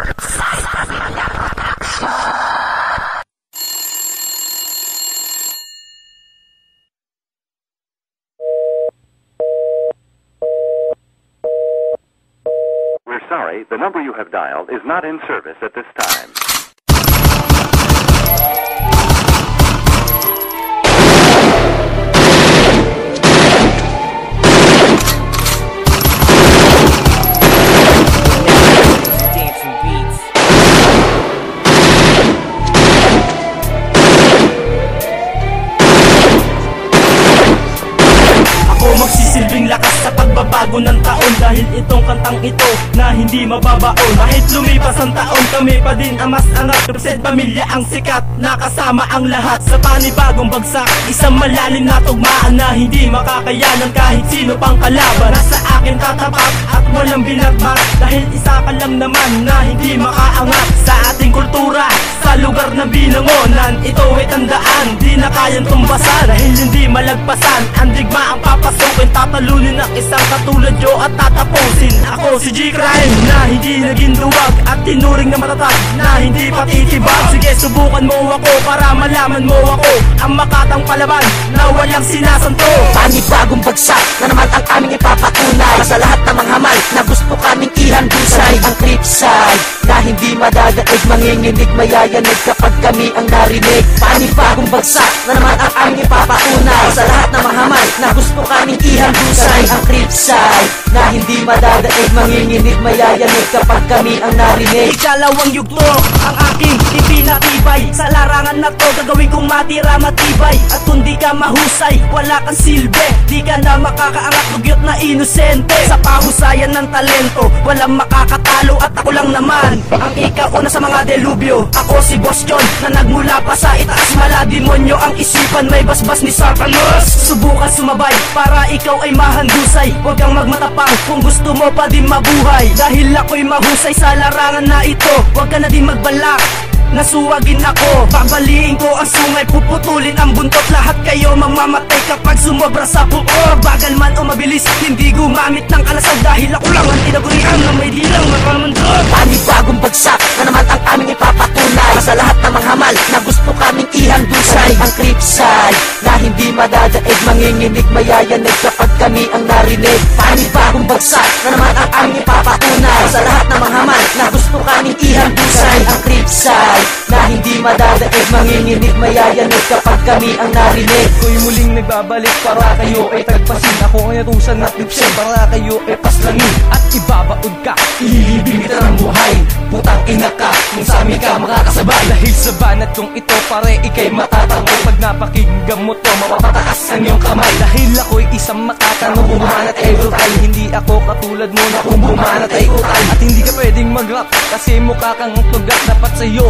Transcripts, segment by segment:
We're sorry, the number you have dialed is not in service at this time. Magsisilbing lakas sa pagbabago ng taon, dahil itong kantang ito na hindi mababaon. Kahit lumipas ang taon, kami pa din ang mas angat. Represent pamilya ang sikat, nakasama ang lahat sa panibagong bagsak. Isang malalim na tugmaan na hindi makakayanan kahit sino pang kalaban. Nasa akin tatapat at walang binagbat, dahil isa ka lang naman na hindi makaangat sa ating kultura. Sa lugar na binangonan, ito ay tandaan, di na kayang tumbasan, dahil hindi malagpasan ang digma ang papasukin. Tatalunin ang isang katulad yo at tatapusin. Ako si G-Crime na hindi naging duwag at tinuring na matatag na hindi patitibag. Sige, subukan mo ako para malaman mo ako ang makatang palaban na walang sinasanto. Panibagong bagsak na naman ang aming ipapatunay sa lahat ng mga hamal na gusto kaming ihandusay. Ang clipside na hindi madadaig, manginginig, mayayanig kapag kami ang narinig. Panibagong bagsak na naman ang aming ipapatunay sa lahat ng mga hamal na gusto kaming ihandusay. Ang clipside na hindi madadaig, manginginig, mayayanig kapag kami ang narinig. Ikalawang yugto ang aking ipinatibay, sa larangan na to gagawin kong matira matibay. At kung di ka mahusay, wala kang silbi, di ka na makakaangat, dugyot na inosente. Sa pahusayan ng talento, walang makakatalo at ako lang naman ang ikauna sa mga delubyo. Ako si Boss John na nagmula pa sa itaas, mala demonyo ang isipan, may basbas ni Satanas. Subukan sumabay para ikaw ay mahandusay, huwag kang magmatapang kung gusto mo pa din mabuhay. Dahil ako'y mahusay sa larangan na ito, huwag ka na din magbalak nasuwagin ako. Babaliin ko ang sungay, puputulin ang buntot, lahat kayo mamamatay kapag sumobra sa puot. Bagal man o mabilis, hindi gumamit ng kalasag, dahil ako lang ang tinagurian na may dilang makamandot. Panibagong bagsak na naman ang aming ipapatunay sa lahat ng mga hamal na gusto kaming ihandusay. Ang clipside na hindi madadaig, manginginig, mayayanig kapag kami ang narinig. Panibagong bagsak na naman ang aming ipapatunay sa lahat ng mga hamal na gusto kaming ihandusay. Ang clipside na hindi madadaig, manginginig, mayayanig kapag kami ang narinig. Ako'y muling nagbabalik para kayo ay tagpasin. Ako ang natusan at lipsin para kayo ay paslangin. At ibabaod ka, ililibing kita ng buhay. Putang ina ka, kung sa amin ka makakasabay. Dahil sa banat kong ito, pare ikay matatango. Pag napakinggan mo to, mapapatakas ang iyong kamay. Dahil ako'y isang matatanong, kung bumanat ay utay. Hindi ako katulad mo na kung bumanat ay utay. At hindi ka pwedeng mag-rap kasi mukha kang tugat. Dapat sa'yo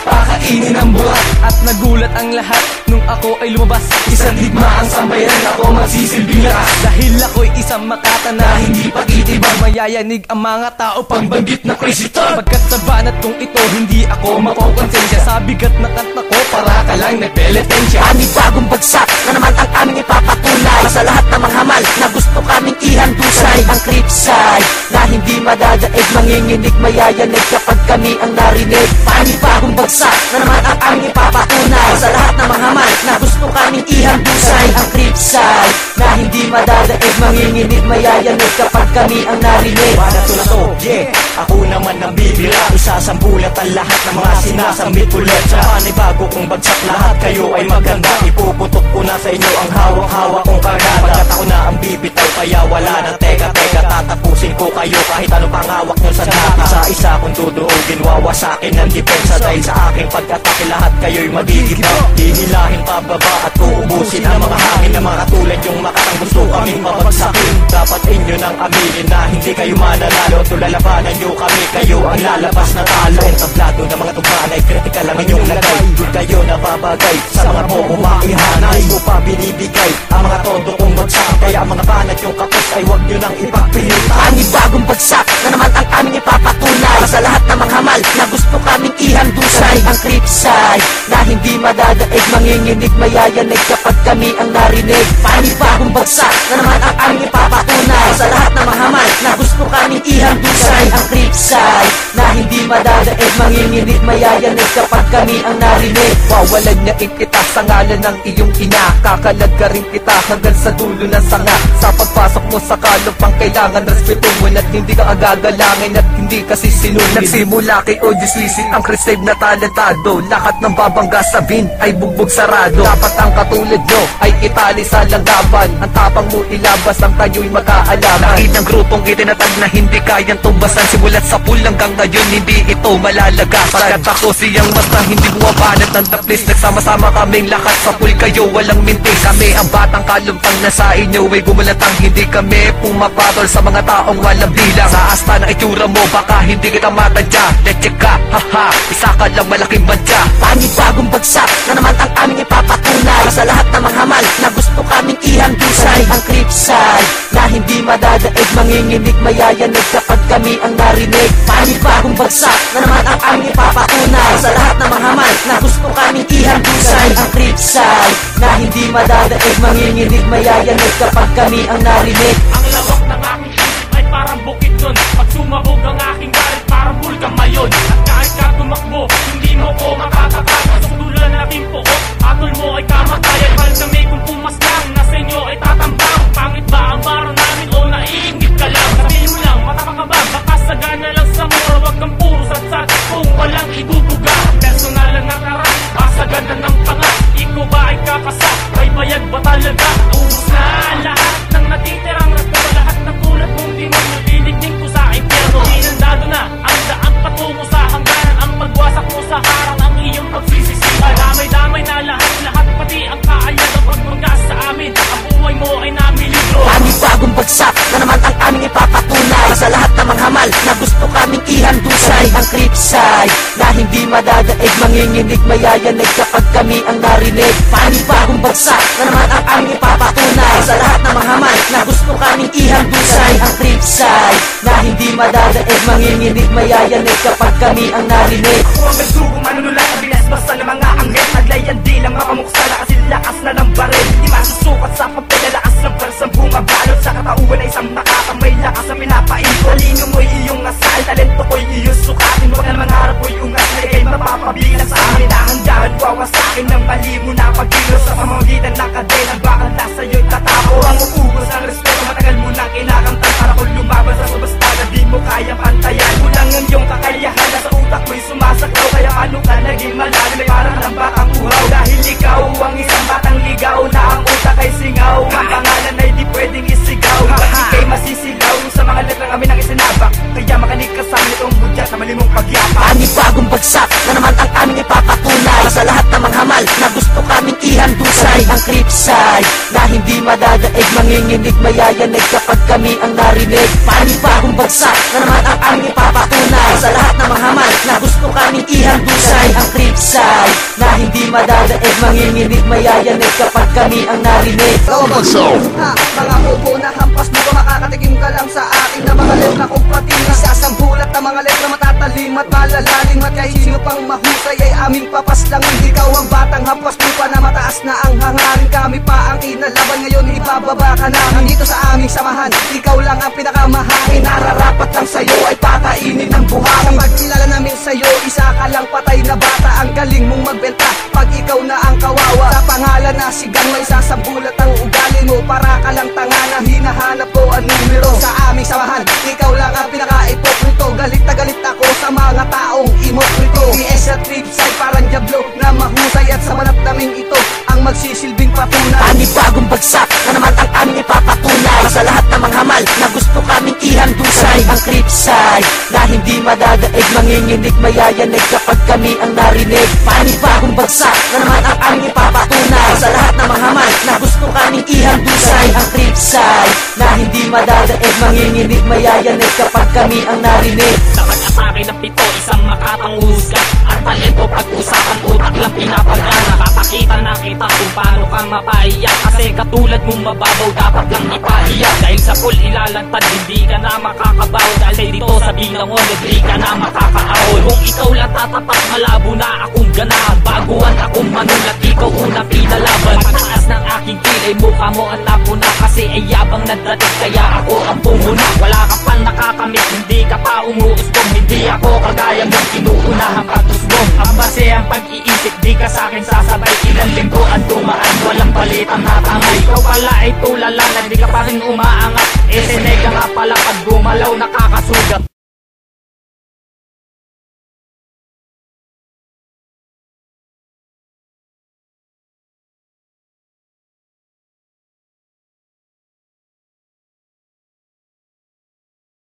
pakainin ang buhat. At nagulat ang lahat nung ako ay lumabas. Isang digma ang sambayan, ako magsisilbing lakas. Dahil ako'y isang makata na hindi pagtitibag, mayayanig ang mga tao pangbanggit na crazy talk. Pagkat sa banat kong ito, hindi ako mapapakonsensya sa bigat na kanta ko, para ka lang nagpeletensya. Panibagong bagsak na naman ang aming ipapatunay sa lahat ng mga hamal na gusto kaming ihandusay. Ang clipside na hindi madadaig, manginginig, mayayanig kapag kami ang narinig. Panibagong bagsak na naman ang aming ipapatunay sa lahat ng mga hamal na gusto kaming ihandusay. Ang clipside na hindi madadaig, manginginig, mayayanig kapag kami ang narinig. Para to na to, yeah, ako naman ang bibira. Isasambulat ang lahat ng mga sinasambit ulit. Sa panibago kong bagsak, lahat kayo ay maganda. Ipuputok ko na sa inyo ang hawak-hawak kong kargada. Pagkat ako na ang bibitaw, kaya wala na teka. Tatapusin ko kayo kahit ano pang hawak nyo sa data. Isa-isa kong duduogin, wawasakin ng depensa. Dahil sa aking pag-atake, lahat kayo'y magigibaw. Hinilahin pababa at uubusin ang mga hangin na mga tulad yung makatang gusto kaming mabagsakin. Dapat inyo nang aminin na hindi kayo mananalo. Tulalabanan nyo kami, kayo ang lalabas na talo. Ang tablado ng mga tumaan ay kritikal ang inyong lagay. Doon kayo nababagay sa mga bobo makihanay. Ko pa binibigay ang mga todo kong bagsak. Kaya ang mga banat yung kapos ay huwag nyo nang ipagpilitan. Panibagong bagsak na naman ang aming ipapatunay sa lahat ng mga hamal na gusto kaming ihandusay. Ang clipside na hindi madadaig, manginginig, mayayanig kapag kami ang narinig. Panibagong bagsak na naman ang aming ipapatunay sa lahat ng mga hamal na gusto kaming ihandusay. Ang clipside na hindi madadaig, manginginig, mayayanig kapag kami ang narinig. Wawalan niya kita sa ngalan ng iyong ina. Kakalag ka rin kita hanggang sa dulo ng sanga. Sa pagpasok mo sa kalupang kailangan respeto mo, at hindi ka agagalangin at hindi ka sisinunod. Nagsimula kay Odyus Wisin ang Cristave na talentado. Lahat ng babangga sabihin ay bugbog sarado. Dapat ang katulad nyo ay itali sa langgaban. Ang tapang mo ilabas ang kayo'y magkaalaman. Laking ng grupong itinatag na hindi kayang tumbasan. Simulat sa pool hanggang ngayon hindi ito malalagasan. Pagkat ako siyang mata hindi bumabanat ng taplis. Nagsama-sama kaming lahat sa pool, kayo walang mintis. Kami ang batang kalumpang na sa inyo ay gumulatang. Hindi kami pumapatol sa mga taong walang bilang. Sa asta ng itsura mo baka hindi kita matadya. Let's ka, haha, isa ka lang malaking badya. Panibagong bagsak na naman ang aming ipapatunay sa lahat ng mga hamal na gusto kaming ihandusay. Ang Cripside na hindi madadaig, manginginig, mayayanig kapag kami ang narinig. Panibagong bagsak na naman ang aming ipapatunay sa lahat ng mga hamal na gusto kaming ihandusay. Ang Cripside na hindi madadaig, manginginig, mayayanig kapag kami ang narinig. Ang lawak ng aking isip ay parang bukid nun. Pag sumabog ang aking galit parang bulkan mayon. At kahit ka tumakbo, hindi mo ko makakakata. Sudulan na aking puot, atol mo ay kamatayan. Mahal kami kung pumas lang, na sa inyo ay tatambang. Pangit ba ang bara namin o naiingit ka lang? Sabihin mo lang, matapang ka ba? Baka sagana lang sa mura, wag kang puro satsat kung walang ibubuga. Personal lang na karat, asagana ng pangat. Ikaw ba ay kakasa? May bayag ba talaga? Ubus na lahat ng natitirang respeto. Lahat ng tulad mong demonyo, dinig ko sa impyerno. Inandado na ang daan patungo sa hangganan. Ang pagwasak mo sa harang, ang iyong pagsisisihan. Damay-damay na lahat, pati ang kaayad ang pagmanggas sa amin. Ang buhay mo ay namilibro. Panibagong bagsak na naman ang aming ipapatunay sa lahat ng mga hamal na gusto kaming ihandusay. Ang Cripside na hindi madadaig, manginginig, mayayanig kapag kami ang narinig. Panibagong bagsak na naman ang aming ipapatunay sa lahat ng mga hamal na gusto kaming ihandusay. Ang Cripside na hindi madadaig, manginginig, mayayanig kapag kami ang narinig. Ako ang nagdugo, manunulat ang bilas basta ng mga anghel. Naglayan di lang mapamuksa, kasi lakas na ng baril. Di masusukat sa pagpilalakas ng persang bumabalot. Sa katauhan ay isang nakakamay lakas ang pinapain. Talino mo'y iyong asal, talento ko'y iyong sukatin. Huwag na mangarap ko'y ungas, na ikay mapapabilang sa amin. Dahan-dahan wawasakin ng mali mo na pagkilos. Sa pamamagitan ng kadenang bakal na sa'yo'y tatapo. Ang uubos ng respeto, matagal mo nang kinakantan. Para kung lumaban sa subasta na di mo kayang pantayan. Kulang ang iyong kakayahan, na sa utak mo'y sumasakaw. Kaya paano ka naging malalim, ay parang ng batang uhaw. Dahil ikaw ang isang batang ligaw, na ang utak ay singaw. Ang pangalan ay di pwedeng isigaw. Pag ikay masisilaw sa mga letrang kami nang isinabak. Kaya makinig ka sa amin itong budyat na mali mong pagyapak. Panibagong bagsak na naman ang aming ipapatunay sa lahat ng mga hamal na gusto kaming ihandusay. Ang Cripside na hindi madadaig, manginginig, mayayanig kapag kami ang narinig. Panibagong bagsak na naman ang aming ipapatunay sa lahat ng mga hamal na gusto kaming ihandusay. Ang Cripside na hindi madadaig, manginginig, mayayanig kapag kami ang narinig. Mga upo na hampas mo ba, makakatikim ka lang sa akin na mga letra kong pati nasasambulat na mga letra matatalim at malalalim. At kahit sino pang mahusay ay aming papaslangin. Ikaw ang batang hampas mo pa na mataas na ang hangarin. Kami pa ang inalaban, ngayon ibababa ka namin dito sa aming samahan. Ikaw lang ang pinakamahain, nararapat lang sa'yo ay pakainin ng buhangin. Kapag kilala namin sa'yo, isa ka lang patay na bata. Ang galing mong magbenta pag ikaw na ang kawawa. Sa pangalan na sigang may sasambulat ang ugali mo. Para ka lang tanga na hinahanap ko ang numero sa aming samahan. Ikaw lang ang pinaka-ipokrito. Galit na galit ako sa mga taong imokrito. DS at Cripside parang diablo na mahusay. At sa manap naming ito ang magsisilbing patunay. Panibagong bagsak na naman ang aming ipapatunay sa lahat ng mga hamal na gusto kaming ihandusay. Ang Cripside na hindi madadaig, manginginig, mayayanig kapag kami ang narinig. Panibagong bagsak na naman ang aming ipapatunay sa lahat ng mga hamal na gusto kaming ihandusay. Ang Cripside na hindi madadaig, manginginig, mayayanig kapag kami ang narinig. Sa pag-atake ng pito, isang makatang husga. Ang talento pag-usapan, utak lang pinapagana. Papakita na kita kung paano ka mapaiyak. Kasi katulad mong mababaw, dapat lang ipaiyak. Dahil sa pool ilalantad, hindi ka na makakabaw. Dahil dito sa binangon, hindi ka na makakaahon. Kung ikaw lang tatapat, malabo na akong ganahan. Baguhan akong manulat, ikaw una pinalaban. Pagtaas ng aking kilay, mukha mo ang lapo na. Kasi ay yabang nagdating, kaya ako ang pumuna. Wala ka pa nakakamit, hindi ka pa umuustong. Hindi ako kagaya sayang yung inuunahang patusbo. Ang base ang pag-iisip, di ka sa'kin sasabay. Ilang linggo ang dumaan, walang balitang hatangay. Ikaw pala ay tulala na di ka pa rin umaangat. Sinega nga pala pag gumalaw nakakasugat.